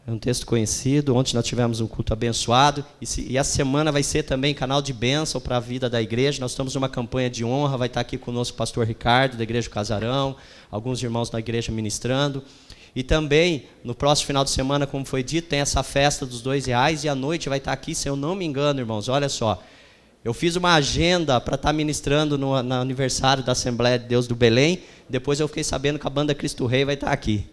É um texto conhecido. Ontem nós tivemos um culto abençoado. E essa semana vai ser também canal de bênção para a vida da igreja. Nós estamos numa campanha de honra. Vai estar aqui conosco o pastor Ricardo, da Igreja do Casarão. Alguns irmãos da igreja ministrando. E também, no próximo final de semana, como foi dito, tem essa festa dos R$2. E à noite vai estar aqui, se eu não me engano, irmãos, olha só. Eu fiz uma agenda para estar ministrando no aniversário da Assembleia de Deus do Belém. Depois eu fiquei sabendo que a banda Cristo Rei vai estar aqui.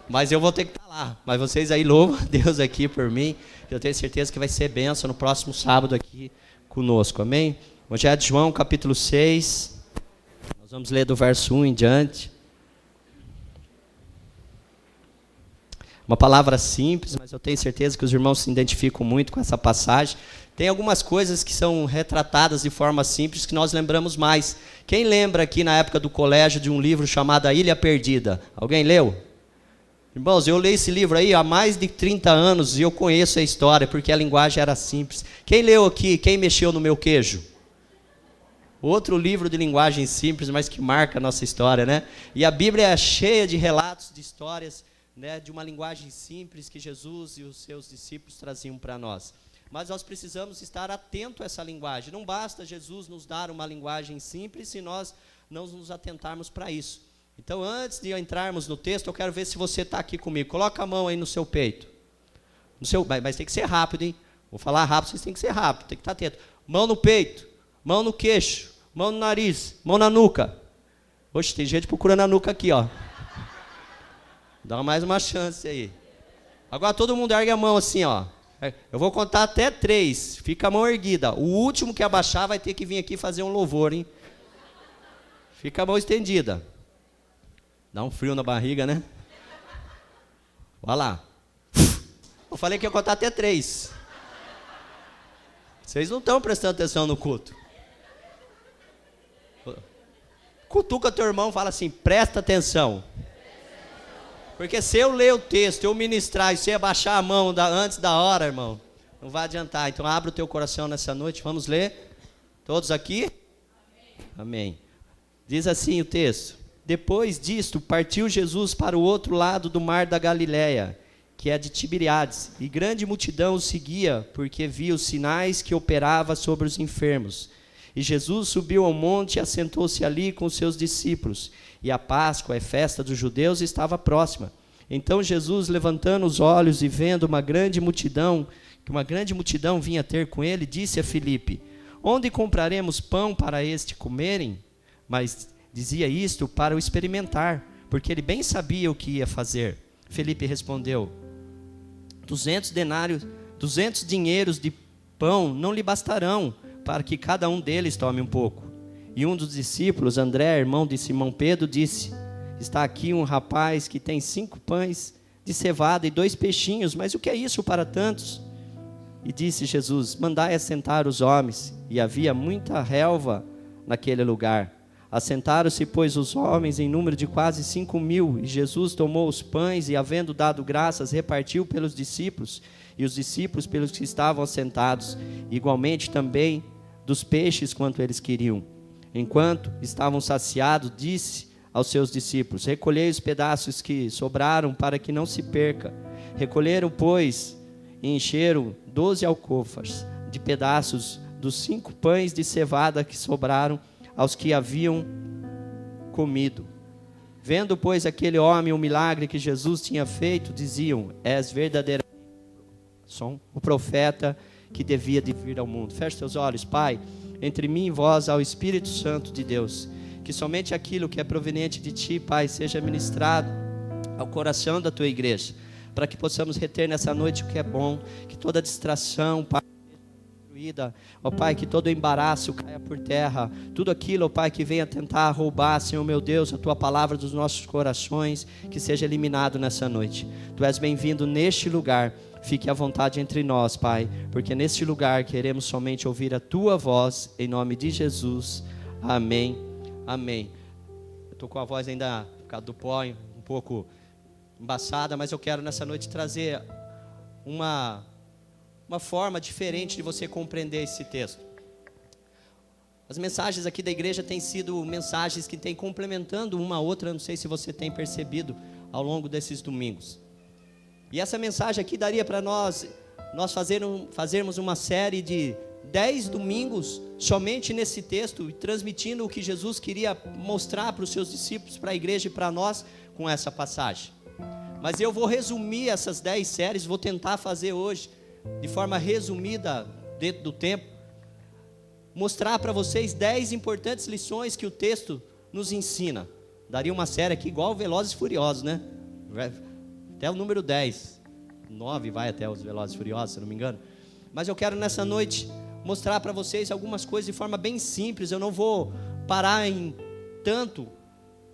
Mas eu vou ter que estar lá. Mas vocês aí louvam a Deus aqui por mim. Eu tenho certeza que vai ser bênção no próximo sábado aqui conosco. Amém? Evangelho de João, capítulo 6. Nós vamos ler do verso 1 em diante. Uma palavra simples, mas eu tenho certeza que os irmãos se identificam muito com essa passagem. Tem algumas coisas que são retratadas de forma simples que nós lembramos mais. Quem lembra aqui na época do colégio de um livro chamado A Ilha Perdida? Alguém leu? Irmãos, eu leio esse livro aí há mais de 30 anos e eu conheço a história, porque a linguagem era simples. Quem leu aqui? Quem mexeu no meu queijo? Outro livro de linguagem simples, mas que marca a nossa história, né? E a Bíblia é cheia de relatos, de histórias, né, de uma linguagem simples que Jesus e os seus discípulos traziam para nós. Mas nós precisamos estar atentos a essa linguagem. Não basta Jesus nos dar uma linguagem simples se nós não nos atentarmos para isso. Então, antes de entrarmos no texto, eu quero ver se você está aqui comigo. Coloca a mão aí no seu peito. Mas tem que ser rápido, hein? Vou falar rápido, vocês têm que ser rápido, tem que estar atento. Mão no peito, mão no queixo, mão no nariz, mão na nuca. Oxe, tem gente procurando a nuca aqui, ó. Dá mais uma chance aí. Agora todo mundo ergue a mão assim, ó. Eu vou contar até 3. Fica a mão erguida. O último que abaixar vai ter que vir aqui fazer um louvor, hein? Fica a mão estendida. Dá um frio na barriga, né? Olha lá. Eu falei que ia contar até 3. Vocês não estão prestando atenção no culto. Cutuca teu irmão e fala assim, presta atenção. Porque se eu ler o texto, eu ministrar e você abaixar a mão antes da hora, irmão, não vai adiantar. Então abre o teu coração nessa noite, vamos ler. Todos aqui? Amém. Diz assim o texto. Depois disto, partiu Jesus para o outro lado do mar da Galileia, que é de Tiberíades, e grande multidão o seguia, porque via os sinais que operava sobre os enfermos. E Jesus subiu ao monte e assentou-se ali com os seus discípulos. E a Páscoa, a festa dos judeus, estava próxima. Então Jesus, levantando os olhos e vendo uma grande multidão, que uma grande multidão vinha ter com ele, disse a Filipe, onde compraremos pão para este comerem? Mas dizia isto para o experimentar, porque ele bem sabia o que ia fazer. Filipe respondeu, 200 dinheiros de pão não lhe bastarão, para que cada um deles tome um pouco. E um dos discípulos, André, irmão de Simão Pedro, disse, está aqui um rapaz que tem 5 pães de cevada e 2 peixinhos, mas o que é isso para tantos? E disse Jesus, mandai assentar os homens. E havia muita relva naquele lugar. Assentaram-se, pois, os homens em número de quase 5.000, e Jesus tomou os pães e, havendo dado graças, repartiu pelos discípulos, e os discípulos pelos que estavam assentados, igualmente também dos peixes quanto eles queriam. Enquanto estavam saciados, disse aos seus discípulos, recolhei os pedaços que sobraram para que não se perca. Recolheram, pois, e encheram 12 alcofas de pedaços dos 5 pães de cevada que sobraram aos que haviam comido. Vendo, pois, aquele homem o milagre que Jesus tinha feito, diziam, és verdadeiramente o profeta que devia de vir ao mundo. Feche seus olhos, Pai, entre mim e vós há o Espírito Santo de Deus, que somente aquilo que é proveniente de Ti, Pai, seja ministrado ao coração da Tua igreja, para que possamos reter nessa noite o que é bom, que toda distração, Pai, ó Pai, que todo embaraço caia por terra, tudo aquilo, ó Pai, que venha tentar roubar, Senhor meu Deus, a Tua palavra dos nossos corações, que seja eliminado nessa noite. Tu és bem-vindo neste lugar, fique à vontade entre nós, Pai, porque neste lugar queremos somente ouvir a Tua voz, em nome de Jesus, amém, amém. Eu estou com a voz ainda, por causa do pó, um pouco embaçada, mas eu quero nessa noite trazer uma forma diferente de você compreender esse texto. As mensagens aqui da igreja têm sido mensagens que têm complementando uma a outra, não sei se você tem percebido ao longo desses domingos. E essa mensagem aqui daria para nós fazermos uma série de 10 domingos somente nesse texto, transmitindo o que Jesus queria mostrar para os seus discípulos, para a igreja e para nós com essa passagem. Mas eu vou resumir essas 10 séries, vou tentar fazer hoje de forma resumida, dentro do tempo, mostrar para vocês 10 importantes lições que o texto nos ensina. Daria uma série aqui igual Velozes e Furiosos, né? Até o número 10, 9 vai até os Velozes e Furiosos, se não me engano. Mas eu quero nessa noite mostrar para vocês algumas coisas de forma bem simples. Eu não vou parar em tanto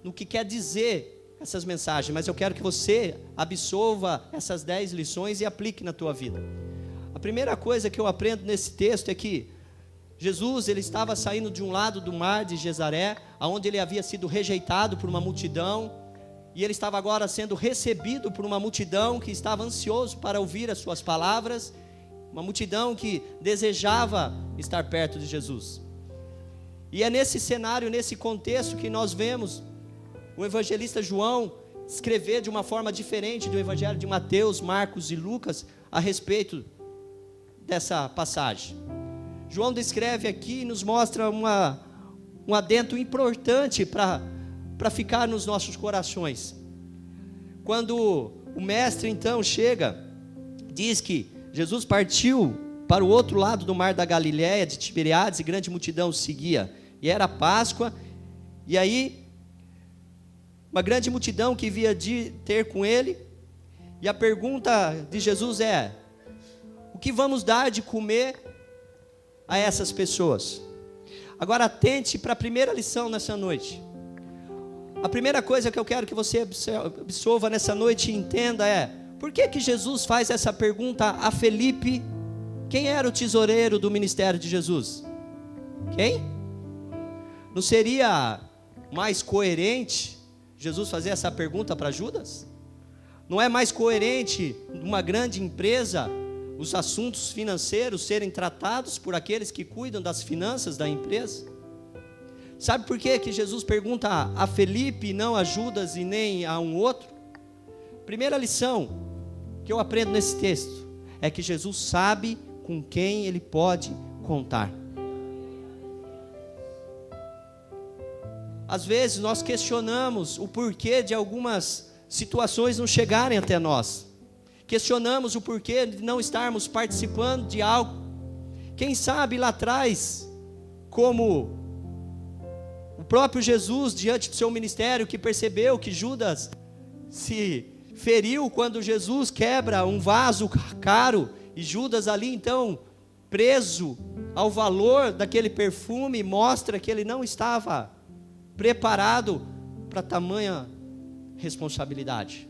no que quer dizer essas mensagens, mas eu quero que você absorva essas 10 lições e aplique na tua vida. A primeira coisa que eu aprendo nesse texto é que Jesus, ele estava saindo de um lado do mar de Gezaré, onde ele havia sido rejeitado por uma multidão, e ele estava agora sendo recebido por uma multidão que estava ansioso para ouvir as suas palavras, uma multidão que desejava estar perto de Jesus. E é nesse cenário, nesse contexto que nós vemos o evangelista João escrever de uma forma diferente do evangelho de Mateus, Marcos e Lucas a respeito dessa passagem. João descreve aqui e nos mostra um adendo importante para ficar nos nossos corações. Quando o mestre então chega, diz que Jesus partiu para o outro lado do mar da Galileia, de Tiberíades, e grande multidão o seguia. E era Páscoa, e aí uma grande multidão que via de ter com ele, e a pergunta de Jesus é: o que vamos dar de comer a essas pessoas? Agora atente para a primeira lição nessa noite. A primeira coisa que eu quero que você absorva nessa noite e entenda é: por que Jesus faz essa pergunta a Felipe? Quem era o tesoureiro do ministério de Jesus? Quem? Não seria mais coerente Jesus fazer essa pergunta para Judas? Não é mais coerente numa grande empresa os assuntos financeiros serem tratados por aqueles que cuidam das finanças da empresa? Sabe por que Jesus pergunta a Felipe e não a Judas e nem a um outro? Primeira lição que eu aprendo nesse texto é que Jesus sabe com quem ele pode contar. Às vezes nós questionamos o porquê de algumas situações não chegarem até nós. Questionamos o porquê de não estarmos participando de algo. Quem sabe lá atrás, como o próprio Jesus diante do seu ministério, que percebeu que Judas se feriu quando Jesus quebra um vaso caro, e Judas ali então, preso ao valor daquele perfume, mostra que ele não estava preparado para tamanha responsabilidade.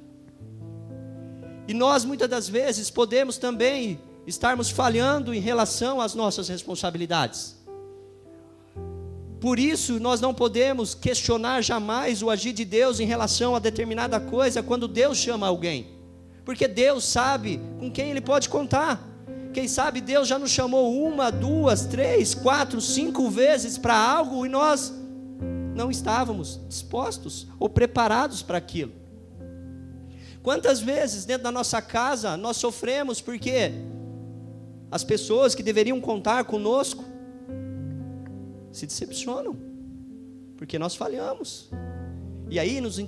E nós muitas das vezes podemos também estarmos falhando em relação às nossas responsabilidades. Por isso nós não podemos questionar jamais o agir de Deus em relação a determinada coisa quando Deus chama alguém, porque Deus sabe com quem Ele pode contar. Quem sabe Deus já nos chamou 1, 2, 3, 4, 5 vezes para algo e nós não estávamos dispostos ou preparados para aquilo. Quantas vezes dentro da nossa casa nós sofremos porque as pessoas que deveriam contar conosco se decepcionam, porque nós falhamos, e aí nos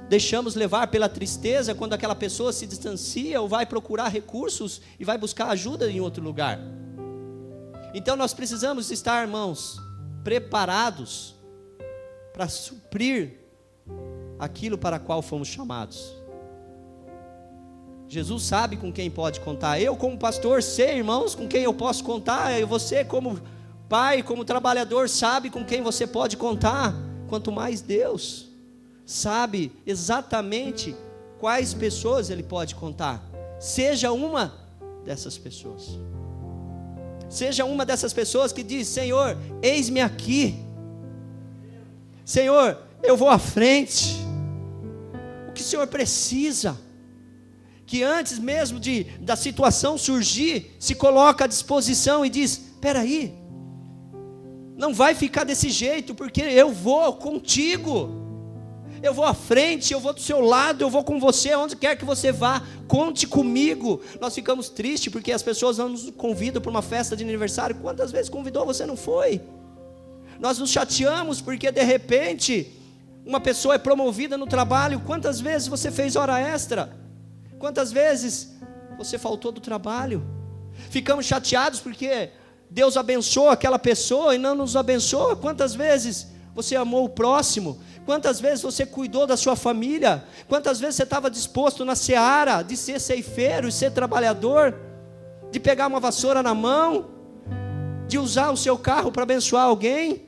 deixamos levar pela tristeza quando aquela pessoa se distancia ou vai procurar recursos e vai buscar ajuda em outro lugar. Então nós precisamos estar, irmãos, preparados para suprir aquilo para qual fomos chamados. Jesus sabe com quem pode contar. Eu como pastor sei, irmãos, com quem eu posso contar. E você como pai, como trabalhador, sabe com quem você pode contar. Quanto mais Deus sabe exatamente quais pessoas Ele pode contar. Seja uma dessas pessoas. Seja uma dessas pessoas que diz: Senhor, eis-me aqui. Senhor, eu vou à frente. O que o Senhor precisa? Que antes mesmo da situação surgir, se coloca à disposição e diz: espera aí, não vai ficar desse jeito, porque eu vou contigo. Eu vou à frente, eu vou do seu lado, eu vou com você, onde quer que você vá, conte comigo. Nós ficamos tristes porque as pessoas não nos convidam para uma festa de aniversário. Quantas vezes convidou, você não foi? Nós nos chateamos porque de repente uma pessoa é promovida no trabalho. Quantas vezes você fez hora extra? Quantas vezes você faltou do trabalho? Ficamos chateados porque Deus abençoa aquela pessoa e não nos abençoa. Quantas vezes você amou o próximo? Quantas vezes você cuidou da sua família? Quantas vezes você estava disposto na seara de ser ceifeiro e ser trabalhador? De pegar uma vassoura na mão? De usar o seu carro para abençoar alguém?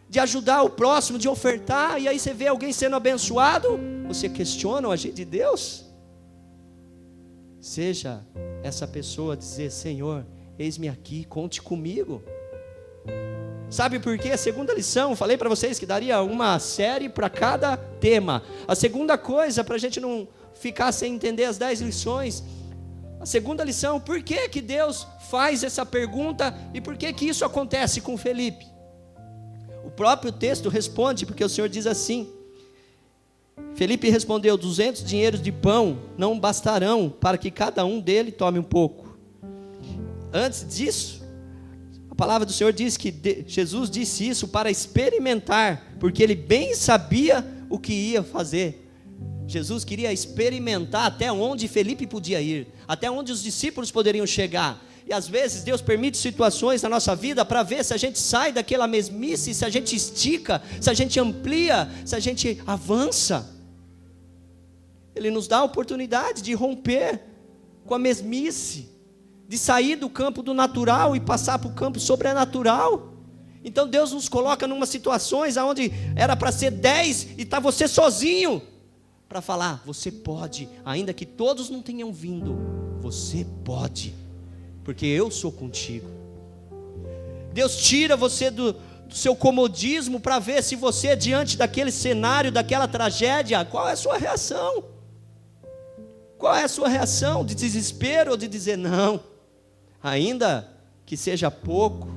De ajudar o próximo, de ofertar? E aí você vê alguém sendo abençoado? Você questiona o agir de Deus? Seja essa pessoa a dizer: Senhor, eis-me aqui, conte comigo. Sabe por quê? A segunda lição, falei para vocês que daria uma série para cada tema. A segunda coisa, para a gente não ficar sem entender as 10 lições, a segunda lição: por que que Deus faz essa pergunta e por que que isso acontece com Felipe? O próprio texto responde, porque o Senhor diz assim: Felipe respondeu: 200 dinheiros de pão não bastarão para que cada um dele tome um pouco. Antes disso, a palavra do Senhor diz que Jesus disse isso para experimentar, porque ele bem sabia o que ia fazer. Jesus queria experimentar até onde Felipe podia ir, até onde os discípulos poderiam chegar. E às vezes Deus permite situações na nossa vida para ver se a gente sai daquela mesmice, se a gente estica, se a gente amplia, se a gente avança. Ele nos dá a oportunidade de romper com a mesmice, de sair do campo do natural e passar para o campo sobrenatural. Então Deus nos coloca em umas situações onde era para ser 10 e está você sozinho, para falar: você pode, ainda que todos não tenham vindo, você pode, porque eu sou contigo. Deus tira você do seu comodismo para ver se você, diante daquele cenário, daquela tragédia, qual é a sua reação? Qual é a sua reação? De desespero ou de dizer: não, ainda que seja pouco,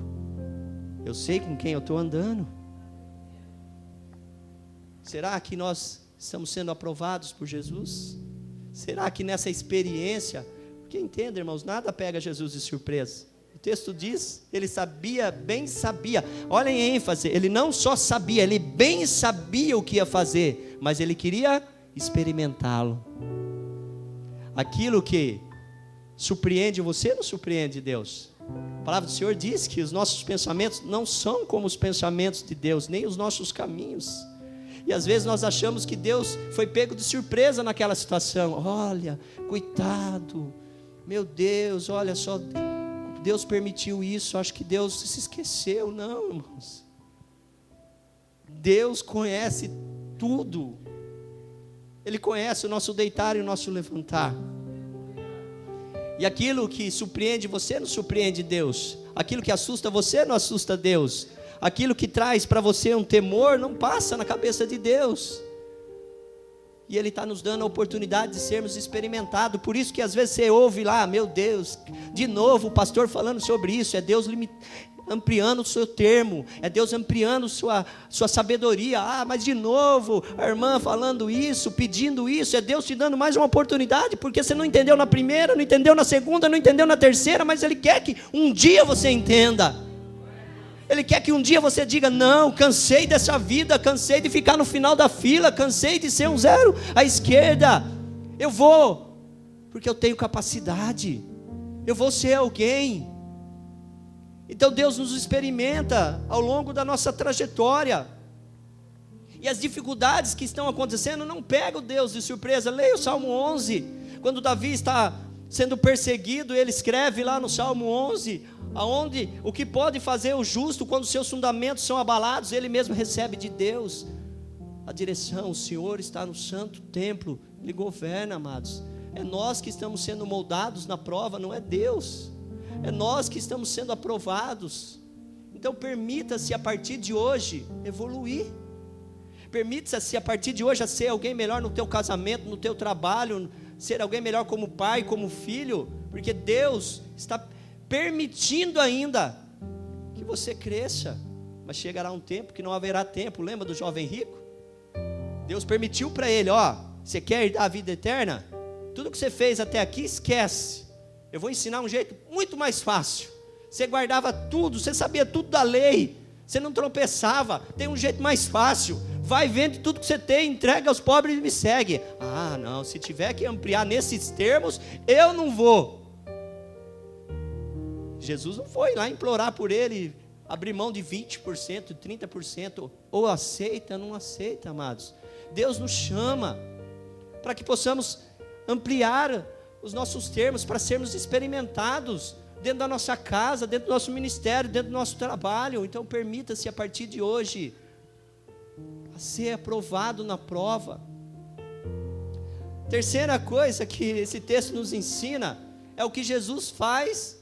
eu sei com quem eu estou andando? Será que nós estamos sendo aprovados por Jesus? Será que nessa experiência, porque entenda, irmãos, nada pega Jesus de surpresa. O texto diz, ele sabia, bem sabia, olhem a ênfase, ele não só sabia, ele bem sabia o que ia fazer, mas ele queria experimentá-lo. Aquilo que surpreende você não surpreende Deus. A palavra do Senhor diz que os nossos pensamentos não são como os pensamentos de Deus, nem os nossos caminhos. E às vezes nós achamos que Deus foi pego de surpresa naquela situação. Olha, coitado, meu Deus, olha só, Deus permitiu isso, acho que Deus se esqueceu. Não, irmãos, Deus conhece tudo. Ele conhece o nosso deitar e o nosso levantar. E aquilo que surpreende você não surpreende Deus. Aquilo que assusta você não assusta Deus. Aquilo que traz para você um temor não passa na cabeça de Deus. E Ele está nos dando a oportunidade de sermos experimentados. Por isso que às vezes você ouve lá: meu Deus, de novo o pastor falando sobre isso. É Deus ampliando o seu termo, é Deus ampliando sua sabedoria. Mas de novo a irmã falando isso, pedindo isso. É Deus te dando mais uma oportunidade, porque você não entendeu na primeira, não entendeu na segunda, não entendeu na terceira, mas Ele quer que um dia você entenda. Ele quer que um dia você diga: não, cansei dessa vida, cansei de ficar no final da fila, cansei de ser um zero à esquerda. Eu vou, porque eu tenho capacidade, eu vou ser alguém. Então Deus nos experimenta ao longo da nossa trajetória. E as dificuldades que estão acontecendo não pegam Deus de surpresa. Leia o Salmo 11, quando Davi está sendo perseguido, ele escreve lá no Salmo 11, aonde o que pode fazer o justo quando seus fundamentos são abalados, ele mesmo recebe de Deus a direção. O Senhor está no santo templo, Ele governa, amados. É nós que estamos sendo moldados na prova, não é Deus. É nós que estamos sendo aprovados. Então permita-se a partir de hoje evoluir. Permita-se a partir de hoje a ser alguém melhor no teu casamento, no teu trabalho, ser alguém melhor como pai, como filho, porque Deus está permitindo ainda que você cresça. Mas chegará um tempo que não haverá tempo. Lembra do jovem rico? Deus permitiu para ele, ó, você quer herdar a vida eterna? Tudo que você fez até aqui, esquece. Eu vou ensinar um jeito muito mais fácil. Você guardava tudo, você sabia tudo da lei, você não tropeçava, tem um jeito mais fácil. Vai, vende tudo que você tem, entrega aos pobres e me segue. Ah, não, se tiver que ampliar nesses termos, eu não vou. Jesus não foi lá implorar por ele, abrir mão de 20%, 30%, ou aceita, não aceita, amados. Deus nos chama para que possamos ampliar os nossos termos, para sermos experimentados dentro da nossa casa, dentro do nosso ministério, dentro do nosso trabalho. Então permita-se a partir de hoje a ser aprovado na prova. Terceira coisa que esse texto nos ensina é o que Jesus faz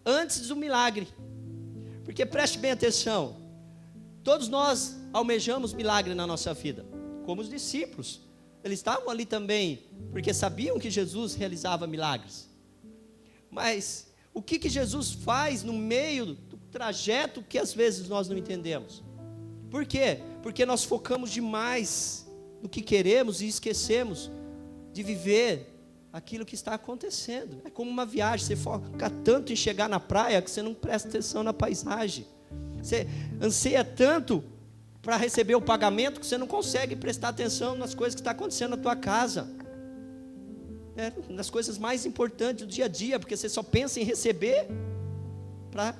antes do milagre. Porque preste bem atenção, todos nós almejamos milagre na nossa vida, como os discípulos. Eles estavam ali também porque sabiam que Jesus realizava milagres. Mas o que Jesus faz no meio do trajeto que às vezes nós não entendemos? Por quê? Porque nós focamos demais no que queremos e esquecemos de viver aquilo que está acontecendo. É como uma viagem, você foca tanto em chegar na praia que você não presta atenção na paisagem. Você anseia tanto para receber o pagamento que você não consegue prestar atenção nas coisas que estão acontecendo na tua casa, nas coisas mais importantes do dia a dia, porque você só pensa em receber para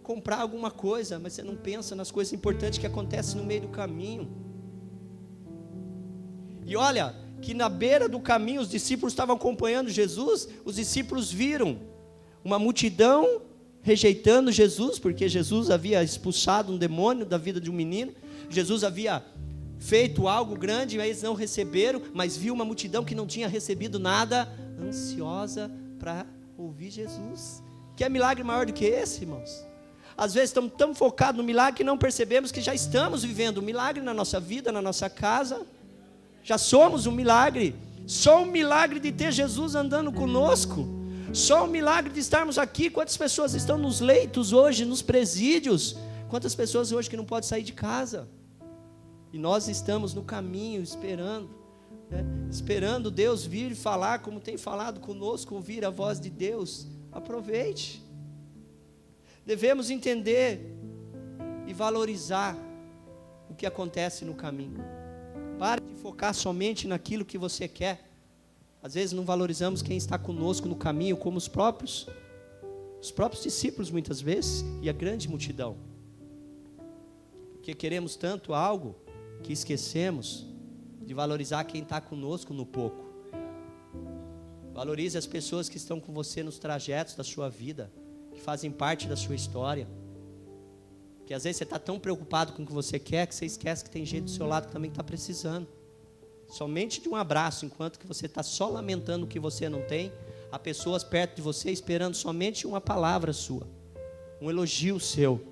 comprar alguma coisa, mas você não pensa nas coisas importantes que acontecem no meio do caminho. E olha, que na beira do caminho os discípulos estavam acompanhando Jesus, os discípulos viram uma multidão rejeitando Jesus, porque Jesus havia expulsado um demônio da vida de um menino, Jesus havia feito algo grande, mas eles não receberam, mas viu uma multidão que não tinha recebido nada, ansiosa para ouvir Jesus. Quer milagre maior do que esse, irmãos? Às vezes estamos tão focados no milagre que não percebemos que já estamos vivendo um milagre na nossa vida, na nossa casa. Já somos um milagre. Só um milagre de ter Jesus andando conosco. Só um milagre de estarmos aqui. Quantas pessoas estão nos leitos hoje, nos presídios? Quantas pessoas hoje que não podem sair de casa? E nós estamos no caminho, esperando, esperando Deus vir e falar como tem falado conosco, ouvir a voz de Deus. Aproveite. Devemos entender e valorizar o que acontece no caminho. Pare de focar somente naquilo que você quer. Às vezes não valorizamos quem está conosco no caminho, como os próprios discípulos muitas vezes, e a grande multidão. Porque queremos tanto algo que esquecemos de valorizar quem está conosco no pouco. Valorize as pessoas que estão com você nos trajetos da sua vida, que fazem parte da sua história. Porque às vezes você está tão preocupado com o que você quer, que você esquece que tem gente do seu lado que também está precisando. Somente de um abraço, enquanto que você está só lamentando o que você não tem, há pessoas perto de você esperando somente uma palavra sua, um elogio seu,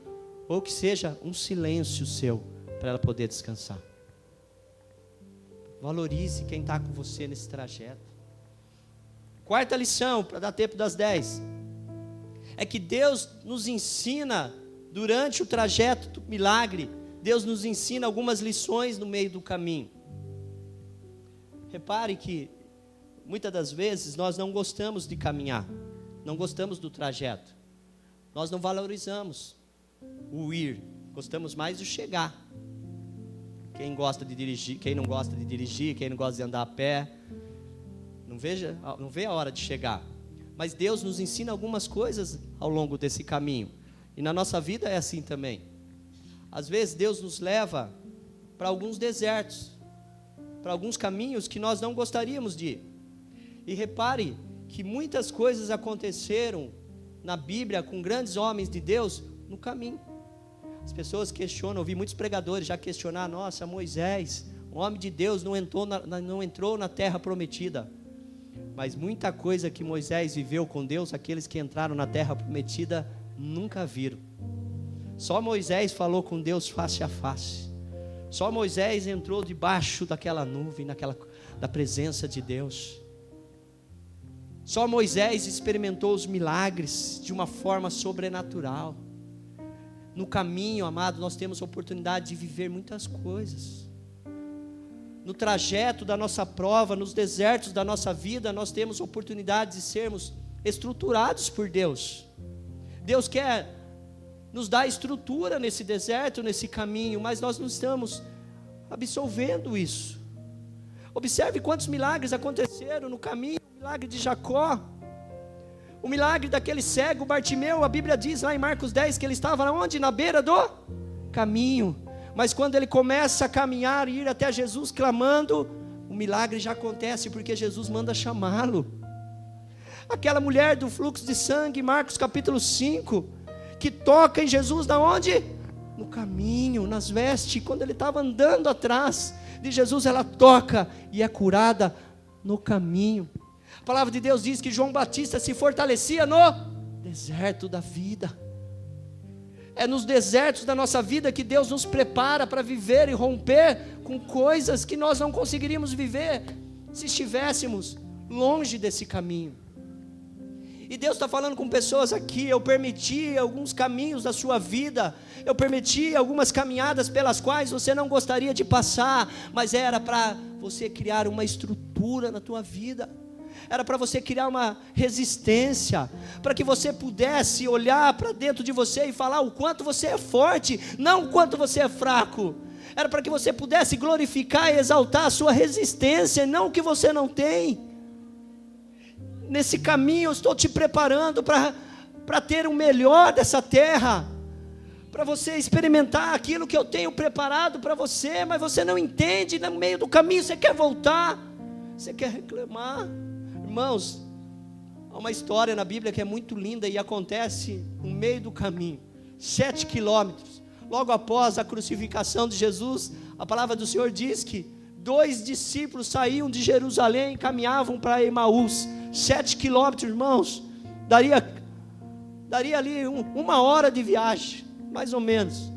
ou que seja um silêncio seu, para ela poder descansar. Valorize quem está com você nesse trajeto. Quarta lição, para dar tempo das 10, é que Deus nos ensina, durante o trajeto do milagre, Deus nos ensina algumas lições no meio do caminho. Repare que, muitas das vezes, nós não gostamos de caminhar, não gostamos do trajeto, nós não valorizamos o ir, gostamos mais do chegar. Quem gosta de dirigir, quem não gosta de dirigir, quem não gosta de andar a pé, não vê a hora de chegar. Mas Deus nos ensina algumas coisas ao longo desse caminho. E na nossa vida é assim também. Às vezes Deus nos leva para alguns desertos, para alguns caminhos que nós não gostaríamos de ir. E repare que muitas coisas aconteceram na Bíblia com grandes homens de Deus no caminho. As pessoas questionam, ouvi muitos pregadores já questionar, nossa, Moisés, o homem de Deus, não entrou na terra prometida. Mas muita coisa que Moisés viveu com Deus, aqueles que entraram na terra prometida nunca viram. Só Moisés falou com Deus face a face. Só Moisés entrou debaixo daquela nuvem, da presença de Deus. Só Moisés experimentou os milagres de uma forma sobrenatural. No caminho, amado, nós temos a oportunidade de viver muitas coisas. no trajeto da nossa prova, nos desertos da nossa vida, nós temos oportunidade de sermos estruturados por Deus. Deus quer nos dar estrutura nesse deserto, nesse caminho, mas nós não estamos absolvendo isso. Observe quantos milagres aconteceram no caminho. O milagre de Jacó, o milagre daquele cego Bartimeu. A Bíblia diz lá em Marcos 10 que ele estava onde? Na beira do caminho. Mas quando ele começa a caminhar e ir até Jesus clamando, o milagre já acontece, porque Jesus manda chamá-lo. Aquela mulher do fluxo de sangue, Marcos capítulo 5, que toca em Jesus da onde? No caminho, nas vestes. Quando ele estava andando atrás de Jesus, ela toca e é curada no caminho. A palavra de Deus diz que João Batista se fortalecia no deserto da vida. É nos desertos da nossa vida que Deus nos prepara para viver e romper com coisas que nós não conseguiríamos viver se estivéssemos longe desse caminho. E Deus está falando com pessoas aqui. Eu permiti alguns caminhos da sua vida, eu permiti algumas caminhadas pelas quais você não gostaria de passar, mas era para você criar uma estrutura na tua vida, era para você criar uma resistência, para que você pudesse olhar para dentro de você e falar o quanto você é forte, não o quanto você é fraco. Era para que você pudesse glorificar e exaltar a sua resistência, não o que você não tem. Nesse caminho eu estou te preparando para ter o melhor dessa terra, para você experimentar aquilo que eu tenho preparado para você, mas você não entende. No meio do caminho você quer voltar, você quer reclamar. Irmãos, há uma história na Bíblia que é muito linda e acontece no meio do caminho, 7 quilômetros, logo após a crucificação de Jesus. A palavra do Senhor diz que 2 discípulos saíam de Jerusalém e caminhavam para Emaús, 7 quilômetros, irmãos, daria ali uma hora de viagem, mais ou menos.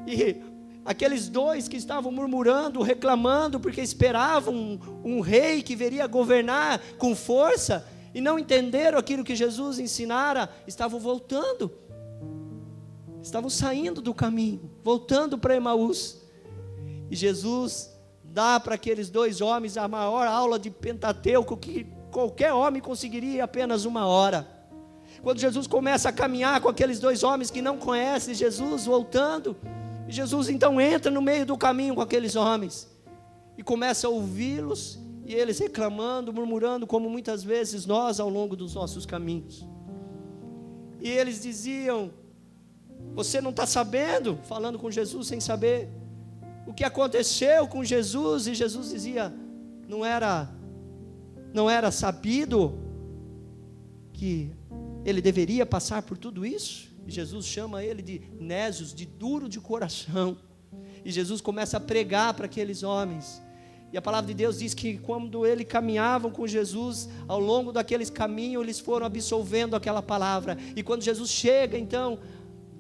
E aqueles 2 que estavam murmurando, reclamando, porque esperavam um rei que viria governar com força, e não entenderam aquilo que Jesus ensinara, estavam voltando, estavam saindo do caminho, voltando para Emaús. E Jesus dá para aqueles 2 homens a maior aula de Pentateuco que qualquer homem conseguiria em apenas uma hora. Quando Jesus começa a caminhar com aqueles 2 homens que não conhecem Jesus, voltando, Jesus então entra no meio do caminho com aqueles homens e começa a ouvi-los, e eles reclamando, murmurando, como muitas vezes nós ao longo dos nossos caminhos. E eles diziam: você não está sabendo, falando com Jesus sem saber o que aconteceu com Jesus. E Jesus dizia: não era sabido que ele deveria passar por tudo isso? E Jesus chama ele de nésios, de duro de coração. E Jesus começa a pregar para aqueles homens. E a palavra de Deus diz que quando eles caminhavam com Jesus, ao longo daqueles caminhos, eles foram absolvendo aquela palavra. E quando Jesus chega então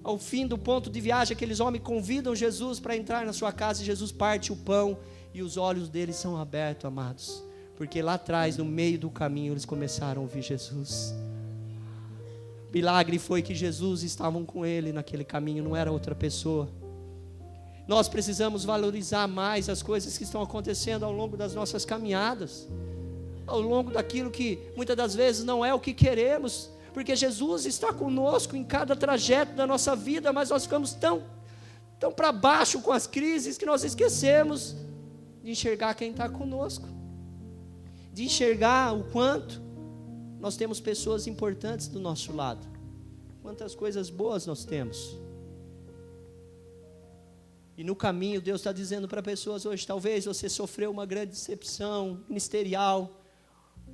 ao fim do ponto de viagem, aqueles homens convidam Jesus para entrar na sua casa, e Jesus parte o pão, e os olhos deles são abertos, amados, porque lá atrás, no meio do caminho, eles começaram a ouvir Jesus. Milagre foi que Jesus estavam com ele naquele caminho, não era outra pessoa. Nós precisamos valorizar mais as coisas que estão acontecendo ao longo das nossas caminhadas, ao longo daquilo que muitas das vezes não é o que queremos, porque Jesus está conosco em cada trajeto da nossa vida, mas nós ficamos tão para baixo com as crises que nós esquecemos de enxergar quem está conosco, de enxergar o quanto nós temos pessoas importantes do nosso lado, quantas coisas boas nós temos. E no caminho Deus está dizendo para pessoas hoje: talvez você sofreu uma grande decepção ministerial,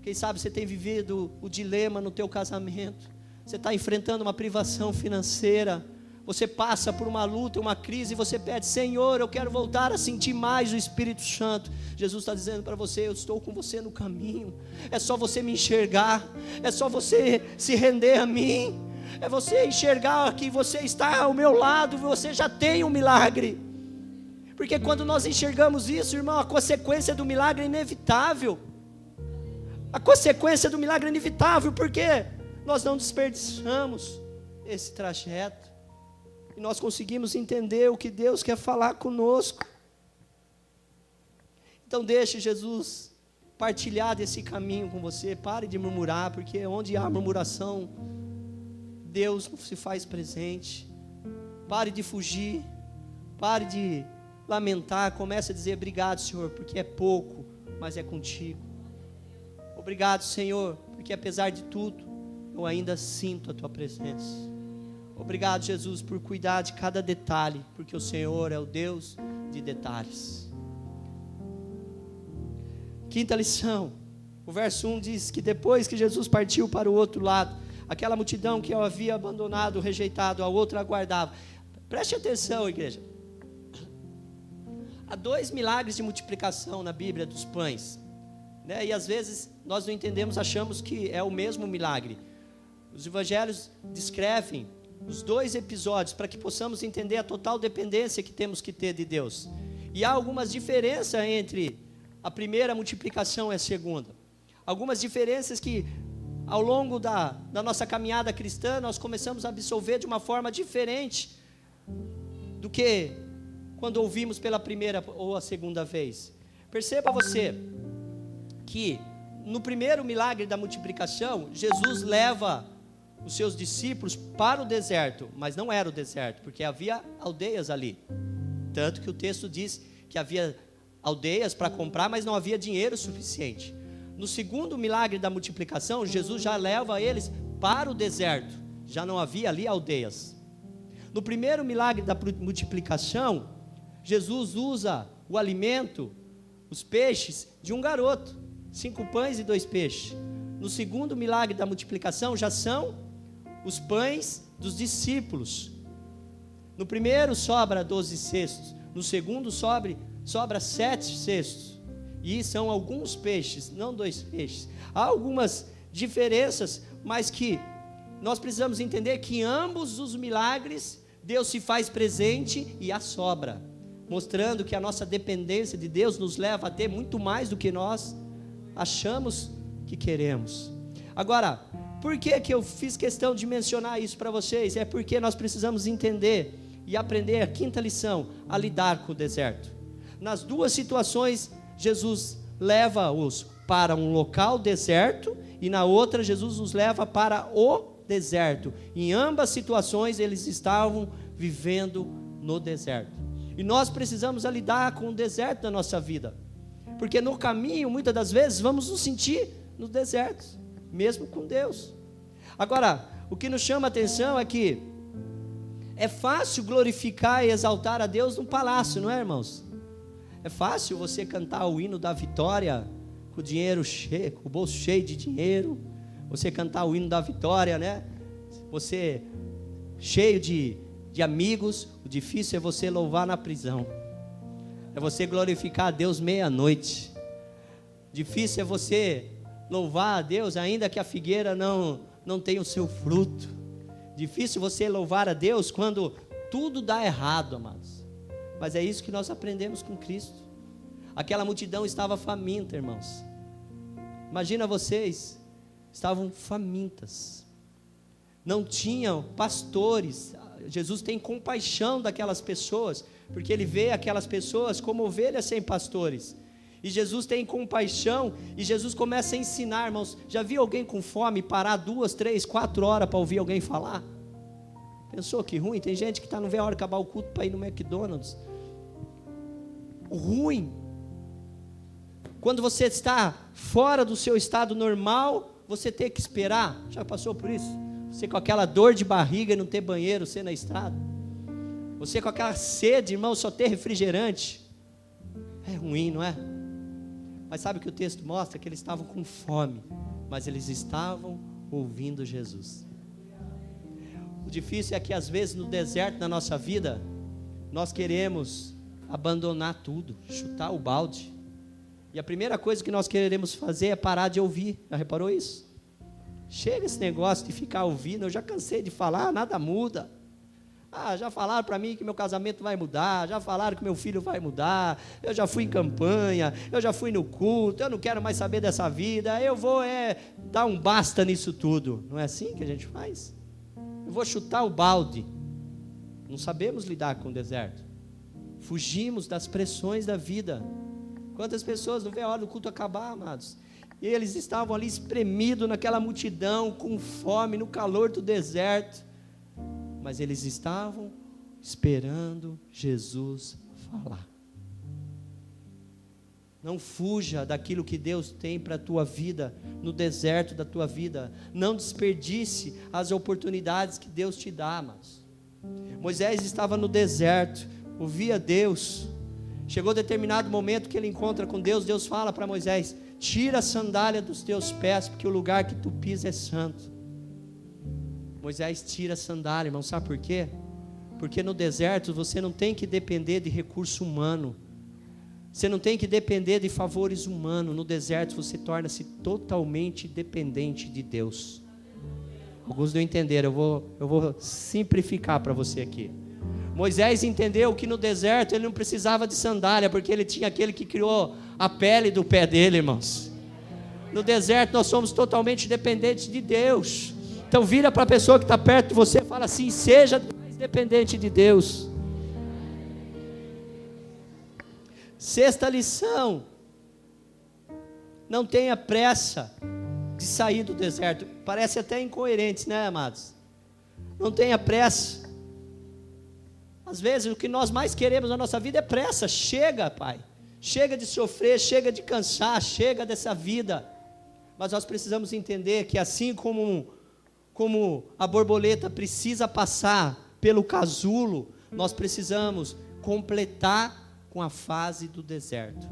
quem sabe você tem vivido o dilema no teu casamento, você está enfrentando uma privação financeira, você passa por uma luta, uma crise, e você pede: Senhor, eu quero voltar a sentir mais o Espírito Santo. Jesus está dizendo para você: eu estou com você no caminho, é só você me enxergar, é só você se render a mim, é você enxergar que você está ao meu lado, você já tem um milagre. Porque quando nós enxergamos isso, irmão, a consequência do milagre é inevitável. A consequência do milagre é inevitável, porque nós não desperdiçamos esse trajeto, e nós conseguimos entender o que Deus quer falar conosco. Então deixe Jesus partilhar desse caminho com você. Pare de murmurar, porque onde há murmuração, Deus se faz presente. Pare de fugir, pare de lamentar, comece a dizer: obrigado, Senhor, porque é pouco, mas é contigo. Obrigado, Senhor, porque apesar de tudo, eu ainda sinto a tua presença. Obrigado, Jesus, por cuidar de cada detalhe, porque o Senhor é o Deus de detalhes. Quinta lição, o verso 1 diz que depois que Jesus partiu para o outro lado, aquela multidão que o havia abandonado, rejeitado, a outra aguardava. Preste atenção, igreja. Há 2 milagres de multiplicação na Bíblia dos pães, né? E às vezes nós não entendemos, achamos que é o mesmo milagre. Os evangelhos descrevem os 2 episódios para que possamos entender a total dependência que temos que ter de Deus. E há algumas diferenças entre a primeira multiplicação e a segunda. Algumas diferenças que ao longo da nossa caminhada cristã nós começamos a absorver de uma forma diferente do que quando ouvimos pela primeira ou a segunda vez. Perceba você que no primeiro milagre da multiplicação, Jesus leva os seus discípulos para o deserto, mas não era o deserto, porque havia aldeias ali. Tanto que o texto diz que havia aldeias para comprar, mas não havia dinheiro suficiente. No segundo milagre da multiplicação, Jesus já leva eles para o deserto, já não havia ali aldeias. No primeiro milagre da multiplicação, Jesus usa o alimento, os peixes, de um garoto, 5 pães e 2 peixes. No segundo milagre da multiplicação, já são os pães dos discípulos. No primeiro sobra 12 cestos, no segundo sobra 7 cestos, e são alguns peixes, não 2 peixes. Há algumas diferenças, mas que nós precisamos entender que em ambos os milagres, Deus se faz presente e há sobra, mostrando que a nossa dependência de Deus nos leva a ter muito mais do que nós achamos que queremos. Agora, por que eu fiz questão de mencionar isso para vocês? É porque nós precisamos entender e aprender a quinta lição, a lidar com o deserto. Nas 2 situações, Jesus leva-os para um local deserto, e na outra, Jesus os leva para o deserto. Em ambas situações, eles estavam vivendo no deserto. E nós precisamos lidar com o deserto da nossa vida, porque no caminho, muitas das vezes, vamos nos sentir no deserto, mesmo com Deus. Agora, o que nos chama a atenção é que é fácil glorificar e exaltar a Deus no palácio, não é, irmãos? É fácil você cantar o hino da vitória, com o dinheiro cheio, com o bolso cheio de dinheiro, você cantar o hino da vitória, né? Você cheio de amigos. O difícil é você louvar na prisão, é você glorificar a Deus meia-noite. Difícil é você louvar a Deus ainda que a figueira não tenha o seu fruto. Difícil você louvar a Deus quando tudo dá errado, amados. Mas é isso que nós aprendemos com Cristo. Aquela multidão estava faminta, irmãos. Imagina vocês, estavam famintas, não tinham pastores. Jesus tem compaixão daquelas pessoas, porque Ele vê aquelas pessoas como ovelhas sem pastores. E Jesus tem compaixão, e Jesus começa a ensinar, irmãos. Já viu alguém com fome parar 2, 3, 4 horas para ouvir alguém falar? Pensou que ruim? Tem gente que não vê a hora de acabar o culto para ir no McDonald's. O ruim, quando você está fora do seu estado normal, você tem que esperar. Já passou por isso? Você com aquela dor de barriga e não ter banheiro, você na estrada. Você com aquela sede, irmão, só ter refrigerante. É ruim, não é? Mas sabe o que o texto mostra? Que eles estavam com fome, mas eles estavam ouvindo Jesus. O difícil é que às vezes no deserto da nossa vida, nós queremos abandonar tudo, chutar o balde. E a primeira coisa que nós queremos fazer é parar de ouvir. Já reparou isso? Chega esse negócio de ficar ouvindo, eu já cansei de falar, nada muda. Já falaram para mim que meu casamento vai mudar, já falaram que meu filho vai mudar, eu já fui em campanha, eu já fui no culto, eu não quero mais saber dessa vida, eu vou dar um basta nisso tudo. Não é assim que a gente faz? Eu vou chutar o balde. Não sabemos lidar com o deserto. Fugimos das pressões da vida. Quantas pessoas não vê a hora do culto acabar, amados? E eles estavam ali espremidos naquela multidão, com fome, no calor do deserto. Mas eles estavam esperando Jesus falar. Não fuja daquilo que Deus tem para a tua vida, no deserto da tua vida. Não desperdice as oportunidades que Deus te dá, amados. Moisés estava no deserto, ouvia Deus. Chegou determinado momento que ele encontra com Deus. Deus fala para Moisés: tira a sandália dos teus pés, porque o lugar que tu pisa é santo. Moisés tira a sandália, irmão, sabe por quê? Porque no deserto você não tem que depender de recurso humano. Você não tem que depender de favores humanos. No deserto você torna-se totalmente dependente de Deus. Alguns não entenderam, eu vou simplificar para você aqui. Moisés entendeu que no deserto ele não precisava de sandália, porque ele tinha aquele que criou a pele do pé dele, irmãos. No deserto nós somos totalmente dependentes de Deus. Então vira para a pessoa que está perto de você e fala assim: seja mais dependente de Deus. Sexta lição: não tenha pressa de sair do deserto. Parece até incoerente, né, amados? Não tenha pressa. Às vezes o que nós mais queremos na nossa vida é pressa. Chega, Pai, chega de sofrer, chega de cansar, chega dessa vida. Mas nós precisamos entender que assim como a borboleta precisa passar pelo casulo, nós precisamos completar com a fase do deserto.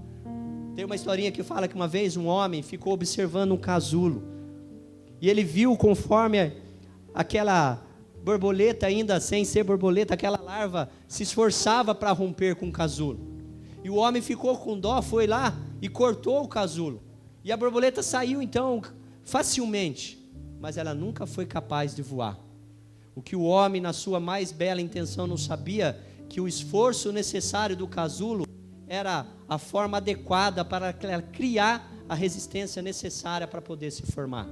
Tem uma historinha que fala que uma vez um homem ficou observando um casulo, e ele viu conforme aquela borboleta, ainda sem ser borboleta, aquela larva se esforçava para romper com o casulo, e o homem ficou com dó, foi lá e cortou o casulo, e a borboleta saiu então facilmente, mas ela nunca foi capaz de voar. O que o homem, na sua mais bela intenção, não sabia que o esforço necessário do casulo era a forma adequada para criar a resistência necessária para poder se formar.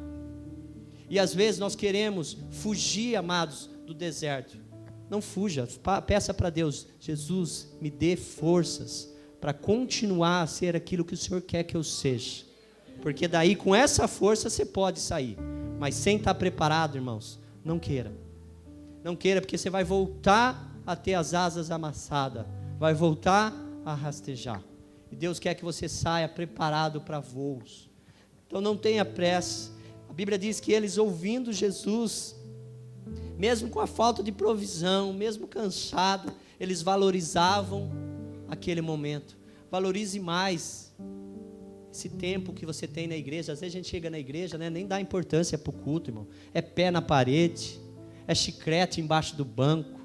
E às vezes nós queremos fugir, amados, do deserto. Não fuja, peça para Deus: Jesus, me dê forças para continuar a ser aquilo que o Senhor quer que eu seja. Porque daí com essa força você pode sair, mas sem estar preparado, irmãos, não queira. Não queira, porque você vai voltar a ter as asas amassadas, vai voltar a rastejar. E Deus quer que você saia preparado para voos. Então não tenha pressa. A Bíblia diz que eles, ouvindo Jesus, mesmo com a falta de provisão, mesmo cansado, eles valorizavam aquele momento. Valorize mais esse tempo que você tem na igreja. Às vezes a gente chega na igreja, né, nem dá importância para o culto, irmão. É pé na parede, é chiclete embaixo do banco,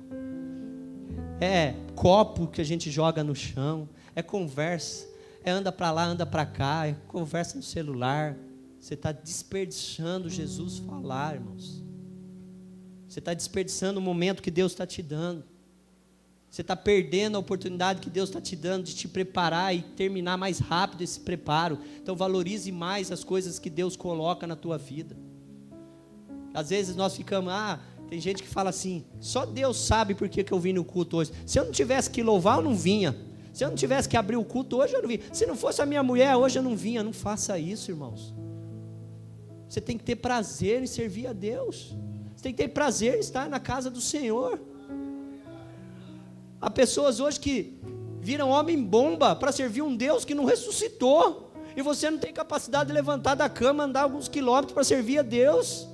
é copo que a gente joga no chão, é conversa, é anda para lá, anda para cá, é conversa no celular. Você está desperdiçando Jesus falar, irmãos. Você está desperdiçando o momento que Deus está te dando. Você está perdendo a oportunidade que Deus está te dando de te preparar e terminar mais rápido esse preparo. Então valorize mais as coisas que Deus coloca na tua vida. Às vezes nós ficamos, tem gente que fala assim: só Deus sabe por que eu vim no culto hoje. Se eu não tivesse que louvar, eu não vinha. Se eu não tivesse que abrir o culto hoje, eu não vinha. Se não fosse a minha mulher, hoje eu não vinha. Não faça isso, irmãos. Você tem que ter prazer em servir a Deus. Você tem que ter prazer em estar na casa do Senhor. Há pessoas hoje que viram homem-bomba para servir um Deus que não ressuscitou. E você não tem capacidade de levantar da cama, andar alguns quilômetros para servir a Deus.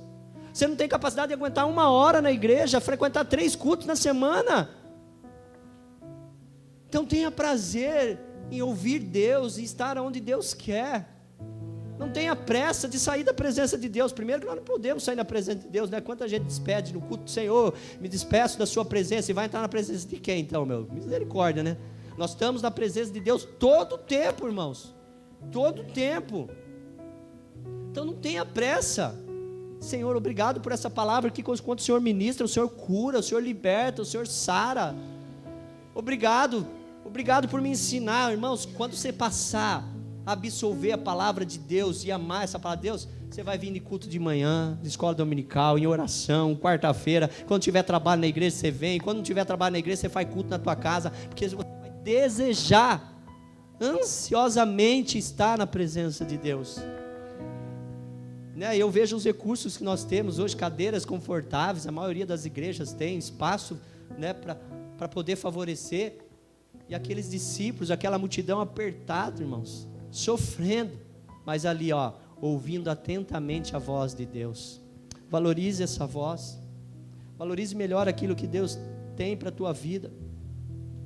Você não tem capacidade de aguentar 1 hora na igreja, frequentar 3 cultos na semana. Então tenha prazer em ouvir Deus e estar onde Deus quer. Não tenha pressa de sair da presença de Deus. Primeiro que nós não podemos sair da presença de Deus, né? Quanta gente despede no culto: Senhor, me despeço da sua presença. E vai entrar na presença de quem então, meu? Misericórdia, né? Nós estamos na presença de Deus todo o tempo, irmãos. Todo o tempo. Então não tenha pressa. Senhor, obrigado por essa palavra que quando o Senhor ministra, o Senhor cura, o Senhor liberta, o Senhor sara. Obrigado por me ensinar, irmãos. Quando você passar a absorver a palavra de Deus e amar essa palavra de Deus, você vai vir de culto de manhã, de escola dominical, em oração, quarta-feira. Quando tiver trabalho na igreja, você vem. Quando não tiver trabalho na igreja, você faz culto na tua casa, porque você vai desejar ansiosamente estar na presença de Deus. Né? Eu vejo os recursos que nós temos hoje, cadeiras confortáveis, a maioria das igrejas tem espaço, né, para poder favorecer, e aqueles discípulos, aquela multidão apertada, irmãos, sofrendo, mas ali, ouvindo atentamente a voz de Deus. Valorize essa voz, valorize melhor aquilo que Deus tem para a tua vida,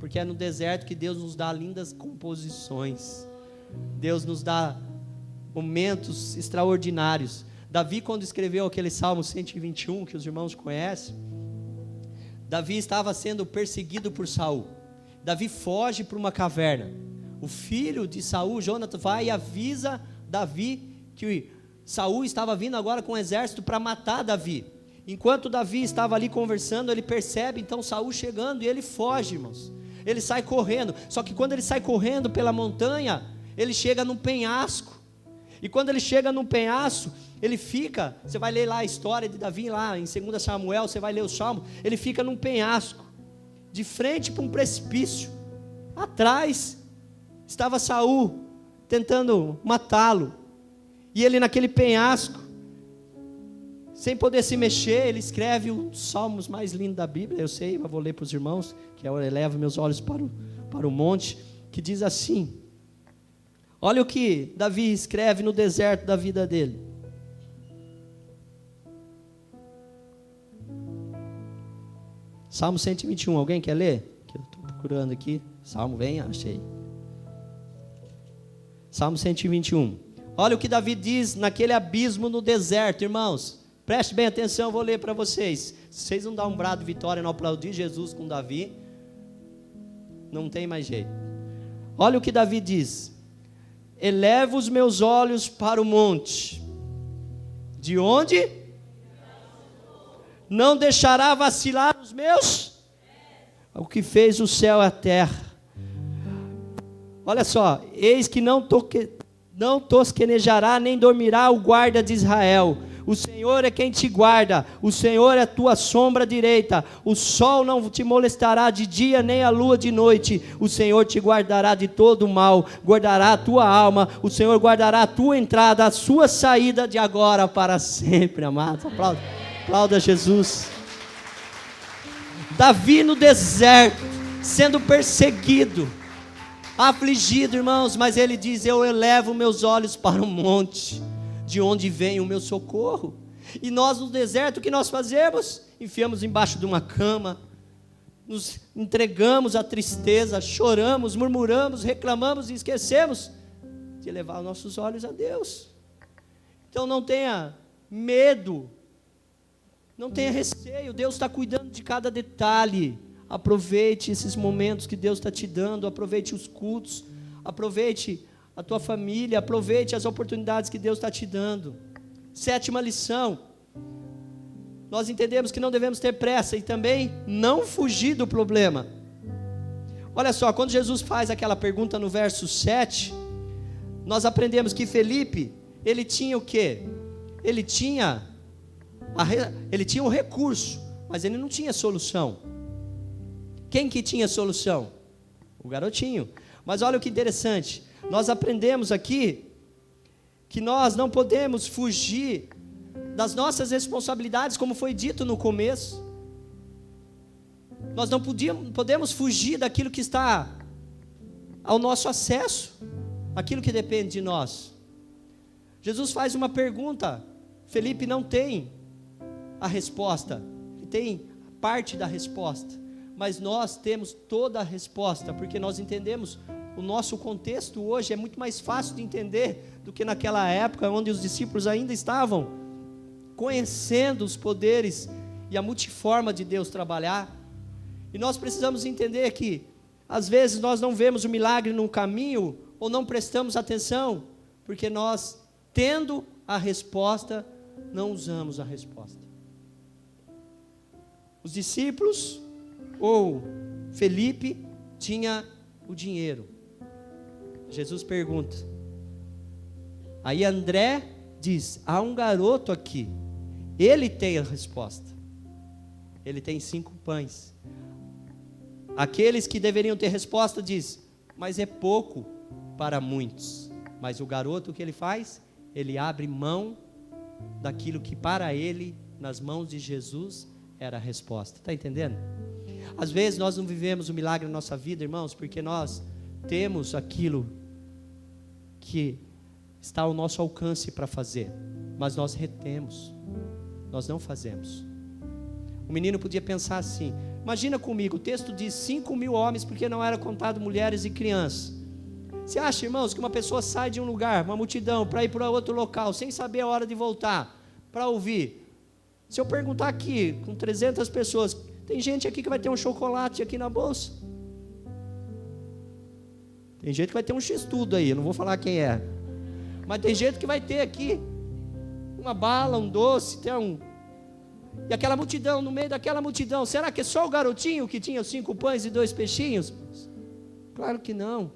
porque é no deserto que Deus nos dá lindas composições, Deus nos dá momentos extraordinários. Davi, quando escreveu aquele Salmo 121, que os irmãos conhecem, Davi estava sendo perseguido por Saul. Davi foge para uma caverna. O filho de Saul, Jonathan, vai e avisa Davi que Saul estava vindo agora com um exército para matar Davi. Enquanto Davi estava ali conversando, ele percebe então Saul chegando e ele foge, irmãos. Ele sai correndo, só que quando ele sai correndo pela montanha, ele chega num penhasco. E quando ele chega num penhasco, ele fica, você vai ler lá a história de Davi lá em 2 Samuel, você vai ler o Salmo, ele fica num penhasco, de frente para um precipício. Atrás estava Saul tentando matá-lo, e ele naquele penhasco, sem poder se mexer, ele escreve um dos salmos mais lindos da Bíblia, eu sei, mas vou ler para os irmãos, que eu elevo meus olhos para o monte, que diz assim, olha o que Davi escreve no deserto da vida dele. Salmo 121, alguém quer ler? Que eu estou procurando aqui. Salmo, vem, achei. Salmo 121. Olha o que Davi diz naquele abismo no deserto, irmãos. Preste bem atenção, eu vou ler para vocês. Se vocês não dão um brado de vitória, não aplaudir Jesus com Davi, não tem mais jeito. Olha o que Davi diz. Eleva os meus olhos para o monte. De onde? Não deixará vacilar os meus? O que fez o céu e a terra. Olha só. Eis que não tosquenejará nem dormirá o guarda de Israel. O Senhor é quem te guarda, o Senhor é a tua sombra direita, o sol não te molestará de dia, nem a lua de noite, o Senhor te guardará de todo o mal, guardará a tua alma, o Senhor guardará a tua entrada, a sua saída de agora para sempre, amados. Aplauda Jesus. Davi no deserto, sendo perseguido, afligido, irmãos, mas ele diz, eu elevo meus olhos para o monte, de onde vem o meu socorro. E nós no deserto, o que nós fazemos? Enfiamos embaixo de uma cama, nos entregamos à tristeza, choramos, murmuramos, reclamamos e esquecemos de elevar os nossos olhos a Deus. Então não tenha medo, não tenha receio, Deus está cuidando de cada detalhe. Aproveite esses momentos que Deus está te dando, aproveite os cultos, aproveite a tua família, aproveite as oportunidades que Deus está te dando. 7ª lição, nós entendemos que não devemos ter pressa e também não fugir do problema. Olha só, quando Jesus faz aquela pergunta no verso 7, nós aprendemos que Felipe, ele tinha o quê? Ele tinha um recurso, mas ele não tinha solução. Quem que tinha solução? O garotinho. Mas olha o que interessante, nós aprendemos aqui que nós não podemos fugir das nossas responsabilidades, como foi dito no começo. Nós não podemos fugir daquilo que está ao nosso acesso, aquilo que depende de nós. Jesus faz uma pergunta, Felipe não tem a resposta, ele tem parte da resposta, mas nós temos toda a resposta, porque nós entendemos o nosso contexto hoje, é muito mais fácil de entender do que naquela época, onde os discípulos ainda estavam conhecendo os poderes e a multiforma de Deus trabalhar. E nós precisamos entender que, às vezes, nós não vemos o milagre no caminho, ou não prestamos atenção, porque nós, tendo a resposta, não usamos a resposta. Os discípulos, ou Felipe, tinha o dinheiro. Jesus pergunta. Aí André diz, há um garoto aqui, ele tem a resposta. Ele tem 5 pães. Aqueles que deveriam ter resposta diz, mas é pouco, para muitos. Mas o garoto, o que ele faz? Ele abre mão daquilo que para ele, nas mãos de Jesus, era a resposta. Está entendendo? Às vezes nós não vivemos o milagre na nossa vida, irmãos, porque nós temos aquilo que está ao nosso alcance para fazer, mas nós retemos, nós não fazemos. O menino podia pensar assim, imagina comigo, o texto diz 5.000 homens, porque não era contado mulheres e crianças. Você acha, irmãos, que uma pessoa sai de um lugar, uma multidão, para ir para outro local, sem saber a hora de voltar, para ouvir? Se eu perguntar aqui, com 300 pessoas, tem gente aqui que vai ter um chocolate aqui na bolsa? Tem gente que vai ter um x-tudo aí, eu não vou falar quem é. Mas tem gente que vai ter aqui uma bala, um doce, tem um... E aquela multidão, no meio daquela multidão, será que é só o garotinho que tinha 5 pães e 2 peixinhos? Claro que não.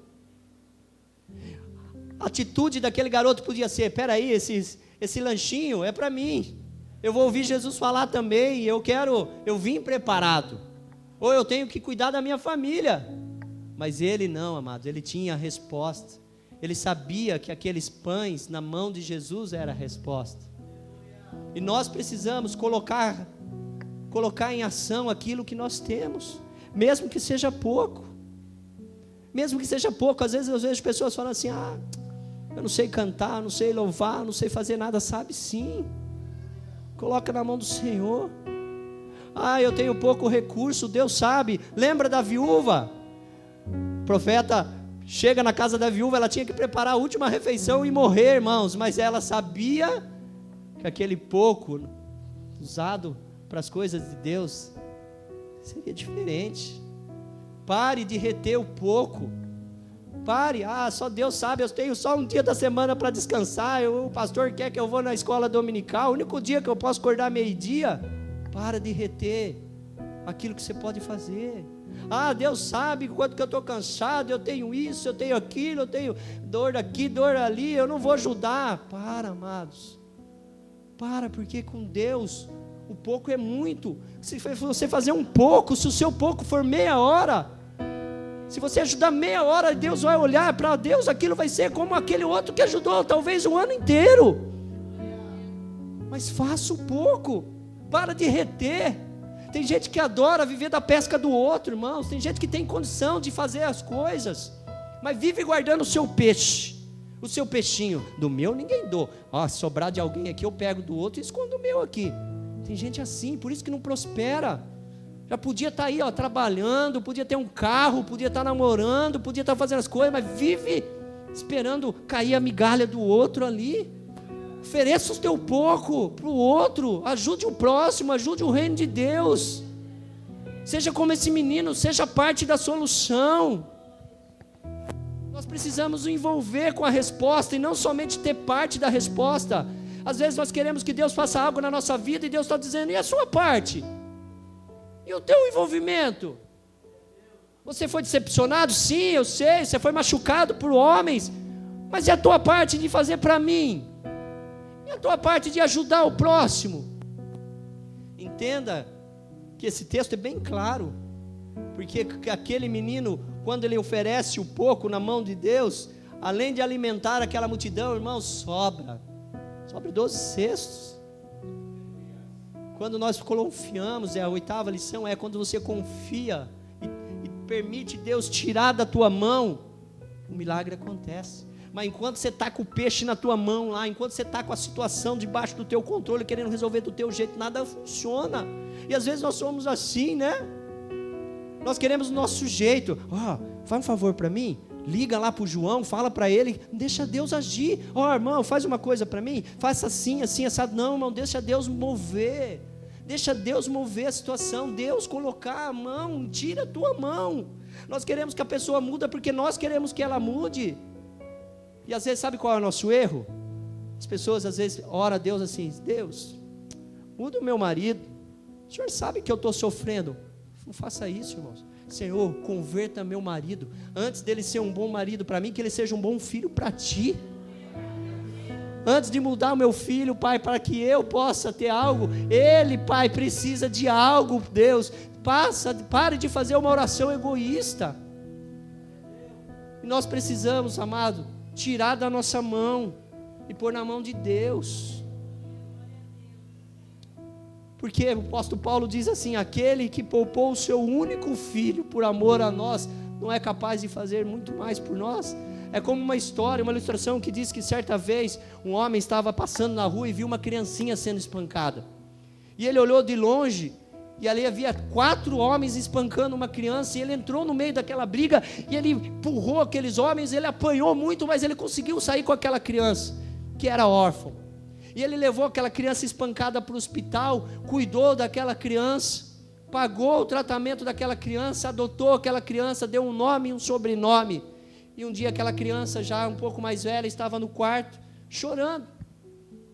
A atitude daquele garoto podia ser, peraí, esse lanchinho é para mim. Eu vou ouvir Jesus falar também, eu vim preparado. Ou eu tenho que cuidar da minha família. Mas ele não, amados, ele tinha a resposta. Ele sabia que aqueles pães na mão de Jesus era a resposta. E nós precisamos colocar em ação aquilo que nós temos, mesmo que seja pouco. Mesmo que seja pouco. Às vezes eu vejo pessoas falando assim, eu não sei cantar, não sei louvar, não sei fazer nada. Sabe sim. Coloca na mão do Senhor. Eu tenho pouco recurso, Deus sabe. Lembra da viúva? O profeta chega na casa da viúva, ela tinha que preparar a última refeição e morrer, irmãos, mas ela sabia que aquele pouco usado para as coisas de Deus seria diferente. Pare de reter o pouco. Pare, só Deus sabe, eu tenho só um dia da semana para descansar, o pastor quer que eu vou na escola dominical, o único dia que eu posso acordar meio-dia. Para de reter aquilo que você pode fazer. Deus sabe quanto que eu estou cansado, eu tenho isso, eu tenho aquilo, eu tenho dor daqui, dor ali, eu não vou ajudar. Para, amados. Para, porque com Deus o pouco é muito. Se você fazer um pouco, se o seu pouco for meia hora, se você ajudar meia hora, Deus vai olhar para Deus, aquilo vai ser como aquele outro que ajudou talvez um ano inteiro. Mas faça um pouco, para de reter. Tem gente que adora viver da pesca do outro, irmãos. Tem gente que tem condição de fazer as coisas, mas vive guardando o seu peixe, o seu peixinho. Do meu ninguém dou. Se sobrar de alguém aqui, eu pego do outro e escondo o meu aqui. Tem gente assim, por isso que não prospera. Já podia estar aí, trabalhando, podia ter um carro, podia estar namorando, podia estar fazendo as coisas, mas vive esperando cair a migalha do outro ali. Ofereça o teu pouco para o outro, ajude o próximo, ajude o reino de Deus. Seja como esse menino, seja parte da solução. Nós precisamos nos envolver com a resposta e não somente ter parte da resposta. Às vezes nós queremos que Deus faça algo na nossa vida e Deus está dizendo, e a sua parte? E o teu envolvimento? Você foi decepcionado? Sim, eu sei, você foi machucado por homens, mas e a tua parte de fazer para mim? E a tua parte de ajudar o próximo? Entenda que esse texto é bem claro, porque aquele menino, quando ele oferece o pouco na mão de Deus, além de alimentar aquela multidão, irmão, sobra 12 cestos. Quando nós confiamos, a 8ª lição é quando você confia e permite Deus tirar da tua mão, o milagre acontece. Mas enquanto você está com o peixe na tua mão lá, enquanto você está com a situação debaixo do teu controle, querendo resolver do teu jeito, nada funciona. E às vezes nós somos assim, né? Nós queremos o nosso jeito. Faz um favor para mim, liga lá para o João, fala para ele, deixa Deus agir. Irmão, faz uma coisa para mim, faça assim, assim, assado. Não, irmão, deixa Deus mover. Deixa Deus mover a situação, Deus colocar a mão, tira a tua mão. Nós queremos que a pessoa mude porque nós queremos que ela mude. E às vezes, sabe qual é o nosso erro? As pessoas às vezes oram a Deus assim, Deus, muda o meu marido, o Senhor sabe que eu estou sofrendo. Não faça isso, irmãos. Senhor, converta meu marido, antes dele ser um bom marido para mim, que ele seja um bom filho para ti. Antes de mudar o meu filho, Pai, para que eu possa ter algo, ele, Pai, precisa de algo, Deus. Pare de fazer uma oração egoísta. E nós precisamos, amado, tirar da nossa mão e pôr na mão de Deus. Porque o apóstolo Paulo diz assim: aquele que poupou o seu único filho por amor a nós, não é capaz de fazer muito mais por nós? É como uma história, uma ilustração que diz que certa vez um homem estava passando na rua e viu uma criancinha sendo espancada. E ele olhou de longe e ali havia 4 homens espancando uma criança, e ele entrou no meio daquela briga e ele empurrou aqueles homens, ele apanhou muito, mas ele conseguiu sair com aquela criança, que era órfã. E ele levou aquela criança espancada para o hospital, cuidou daquela criança, pagou o tratamento daquela criança, adotou aquela criança, deu um nome e um sobrenome. E um dia aquela criança, já um pouco mais velha, estava no quarto, chorando.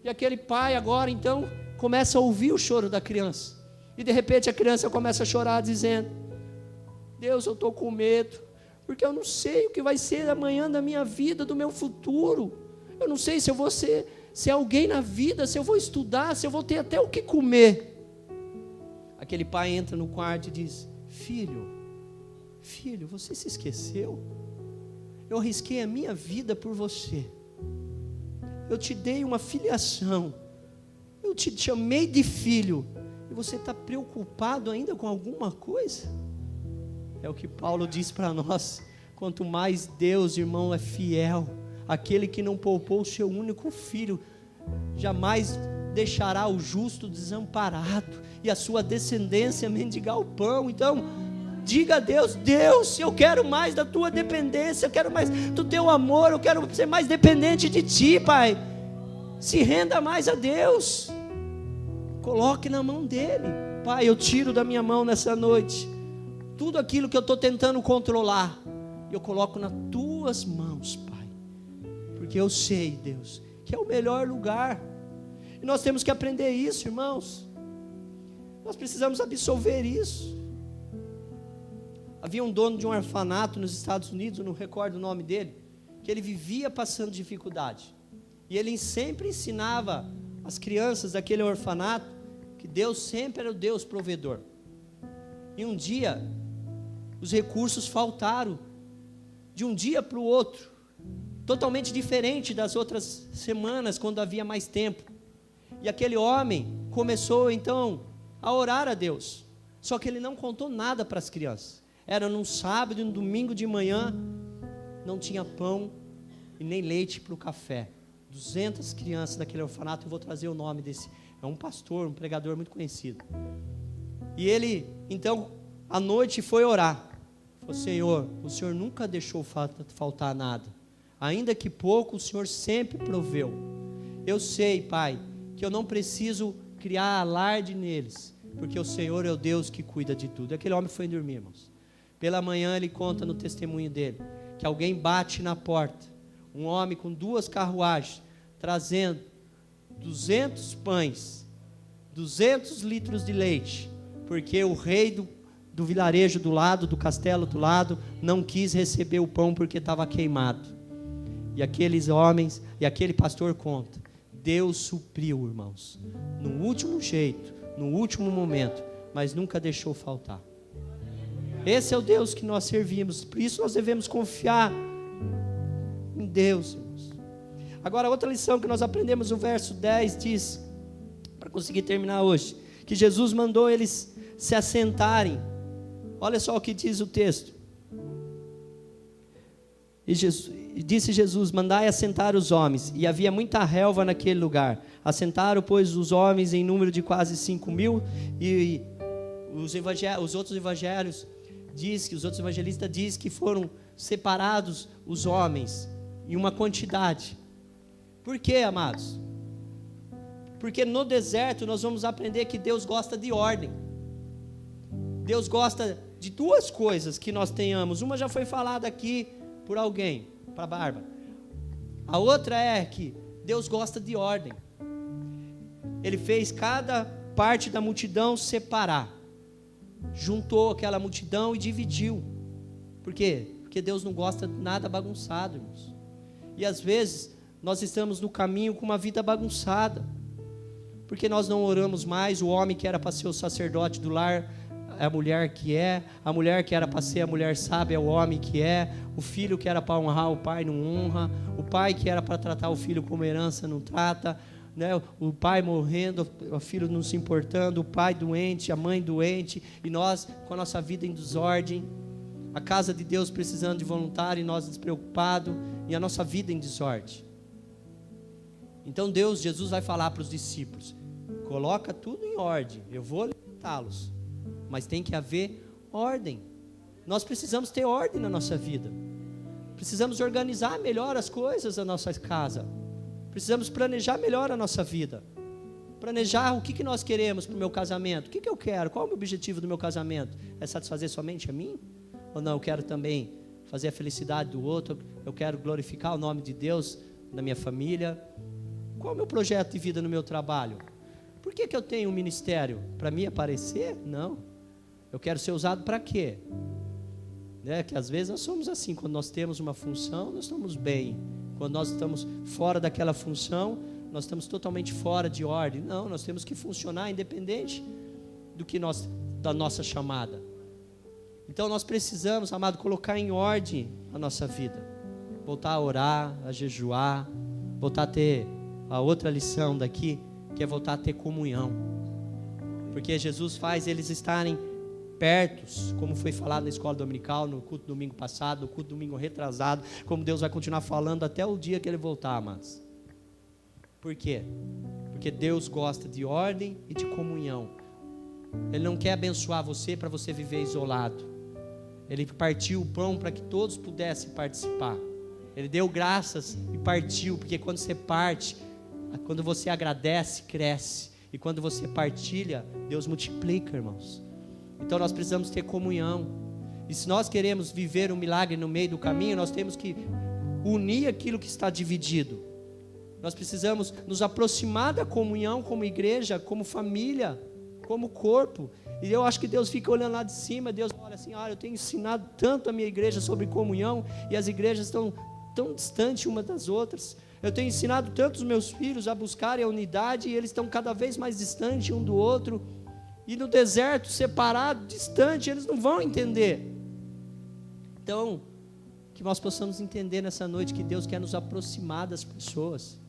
E aquele pai agora então começa a ouvir o choro da criança. E de repente a criança começa a chorar, dizendo: Deus, eu estou com medo, porque eu não sei o que vai ser amanhã da minha vida, do meu futuro. Eu não sei se eu vou ser alguém na vida, se eu vou estudar, se eu vou ter até o que comer. Aquele pai entra no quarto e diz: filho, você se esqueceu? Eu arrisquei a minha vida por você. Eu te dei uma filiação. Eu te chamei de filho. E você está preocupado ainda com alguma coisa? É o que Paulo diz para nós. Quanto mais Deus, irmão, é fiel, aquele que não poupou o seu único filho, jamais deixará o justo desamparado, e a sua descendência mendigar o pão. Então, diga a Deus: Deus, eu quero mais da tua dependência, eu quero mais do teu amor, eu quero ser mais dependente de ti, Pai. Se renda mais a Deus, coloque na mão dele. Pai, eu tiro da minha mão nessa noite tudo aquilo que eu estou tentando controlar, e eu coloco nas tuas mãos, Pai, porque eu sei, Deus, que é o melhor lugar. E nós temos que aprender isso, irmãos. Nós precisamos absorver isso. Havia um dono de um orfanato nos Estados Unidos, eu não recordo o nome dele, que ele vivia passando dificuldade, e ele sempre ensinava as crianças daquele orfanato que Deus sempre era o Deus provedor. E um dia os recursos faltaram, de um dia para o outro, totalmente diferente das outras semanas, quando havia mais tempo. E aquele homem começou então a orar a Deus, só que ele não contou nada para as crianças. Era num sábado e no domingo de manhã, não tinha pão e nem leite para o café. 200 crianças daquele orfanato, eu vou trazer o nome desse, é um pastor, um pregador muito conhecido. E ele então à noite foi orar. Falou: Senhor, o Senhor nunca deixou faltar nada, ainda que pouco, o Senhor sempre proveu. Eu sei, Pai, que eu não preciso criar alarde neles, porque o Senhor é o Deus que cuida de tudo. Aquele homem foi dormir, irmãos. Pela manhã ele conta no testemunho dele, que alguém bate na porta, um homem com 2 carruagens, trazendo 200 pães, 200 litros de leite, porque o rei do vilarejo do lado, do castelo do lado, não quis receber o pão porque estava queimado. E aqueles homens, e aquele pastor conta, Deus supriu, irmãos, no último jeito, no último momento, mas nunca deixou faltar. Esse é o Deus que nós servimos, por isso nós devemos confiar em Deus, irmãos. Agora, outra lição que nós aprendemos, o verso 10 diz, para conseguir terminar hoje, que Jesus mandou eles se assentarem. Olha só o que diz o texto. E disse Jesus: mandai assentar os homens. E havia muita relva naquele lugar. Assentaram, pois, os homens em número de quase 5.000. E os outros evangelistas dizem que foram separados os homens em uma quantidade. Por quê, amados? Porque no deserto nós vamos aprender que Deus gosta de ordem. Deus gosta de 2 coisas que nós tenhamos. Uma já foi falada aqui por alguém, para a Bárbara. A outra é que Deus gosta de ordem. Ele fez cada parte da multidão separar. Juntou aquela multidão e dividiu. Por quê? Porque Deus não gosta de nada bagunçado, irmãos. E às vezes nós estamos no caminho com uma vida bagunçada, porque nós não oramos mais. O homem que era para ser o sacerdote do lar é a mulher que é, a mulher que era para ser a mulher sábia é o homem que é, o filho que era para honrar o pai não honra, o pai que era para tratar o filho como herança não trata, né? O pai morrendo, o filho não se importando, o pai doente, a mãe doente, e nós com a nossa vida em desordem, a casa de Deus precisando de voluntário e nós despreocupados, e a nossa vida em desordem. Então Jesus vai falar para os discípulos: coloca tudo em ordem, eu vou alimentá-los, mas tem que haver ordem. Nós precisamos ter ordem na nossa vida, precisamos organizar melhor as coisas da nossa casa, precisamos planejar melhor a nossa vida, planejar o que nós queremos para o meu casamento, o que eu quero, qual é o meu objetivo do meu casamento, é satisfazer somente a mim? Ou não, eu quero também fazer a felicidade do outro, eu quero glorificar o nome de Deus na minha família? Qual é o meu projeto de vida no meu trabalho? Por que eu tenho um ministério? Para mim aparecer? Não. Eu quero ser usado para quê? Né? Que às vezes nós somos assim, quando nós temos uma função, nós estamos bem. Quando nós estamos fora daquela função, nós estamos totalmente fora de ordem. Não, nós temos que funcionar independente da nossa chamada. Então nós precisamos, amado, colocar em ordem a nossa vida. Voltar a orar, a jejuar, voltar a ter a outra lição daqui, que é voltar a ter comunhão, porque Jesus faz eles estarem pertos, como foi falado na escola dominical, no culto domingo passado, no culto domingo retrasado, como Deus vai continuar falando até o dia que Ele voltar, amados. Por quê? Porque Deus gosta de ordem e de comunhão. Ele não quer abençoar você para você viver isolado. Ele partiu o pão para que todos pudessem participar. Ele deu graças e partiu, porque quando você parte, quando você agradece, cresce. E quando você partilha, Deus multiplica, irmãos. Então nós precisamos ter comunhão. E se nós queremos viver um milagre no meio do caminho, nós temos que unir aquilo que está dividido. Nós precisamos nos aproximar da comunhão como igreja, como família, como corpo. E eu acho que Deus fica olhando lá de cima. Deus olha assim: eu tenho ensinado tanto a minha igreja sobre comunhão, e as igrejas estão tão distantes umas das outras. Eu tenho ensinado tanto os meus filhos a buscarem a unidade, e eles estão cada vez mais distantes um do outro, e no deserto, separado, distante, eles não vão entender. Então, que nós possamos entender nessa noite que Deus quer nos aproximar das pessoas.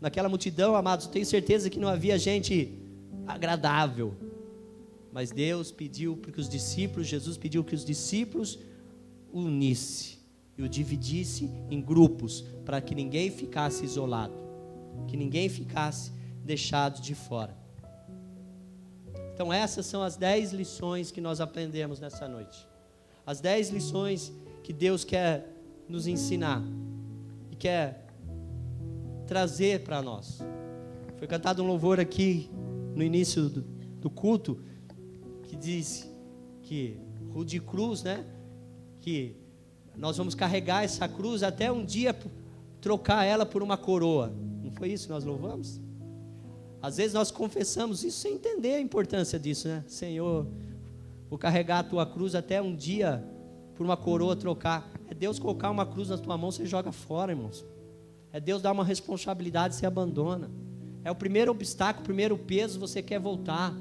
Naquela multidão, amados, eu tenho certeza que não havia gente agradável, mas Deus pediu para que os discípulos, Jesus pediu que os discípulos unissem e o dividisse em grupos, para que ninguém ficasse isolado, que ninguém ficasse deixado de fora. Então essas são as 10 lições que nós aprendemos nessa noite. As 10 lições que Deus quer nos ensinar e quer trazer para nós. Foi cantado um louvor aqui no início do culto, que diz que Rude Cruz, né? Que nós vamos carregar essa cruz até um dia trocar ela por uma coroa. Não foi isso que nós louvamos? Às vezes nós confessamos isso sem entender a importância disso, né? Senhor, vou carregar a tua cruz até um dia por uma coroa trocar. É Deus colocar uma cruz na tua mão, você joga fora, irmãos. É Deus dar uma responsabilidade, você abandona. É o primeiro obstáculo, o primeiro peso, você quer voltar.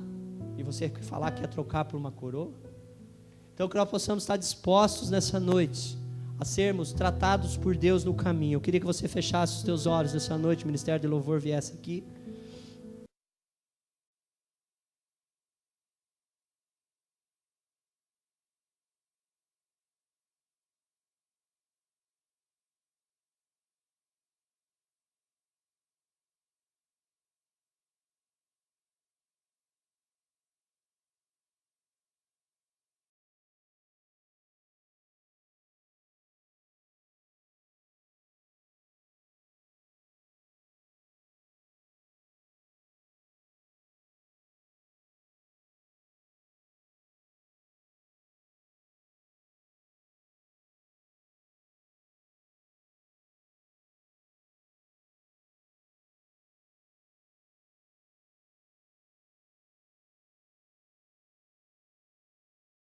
E você quer falar que quer trocar por uma coroa? Então que nós possamos estar dispostos nessa noite a sermos tratados por Deus no caminho. Eu queria que você fechasse os teus olhos nessa noite, o Ministério de Louvor viesse aqui.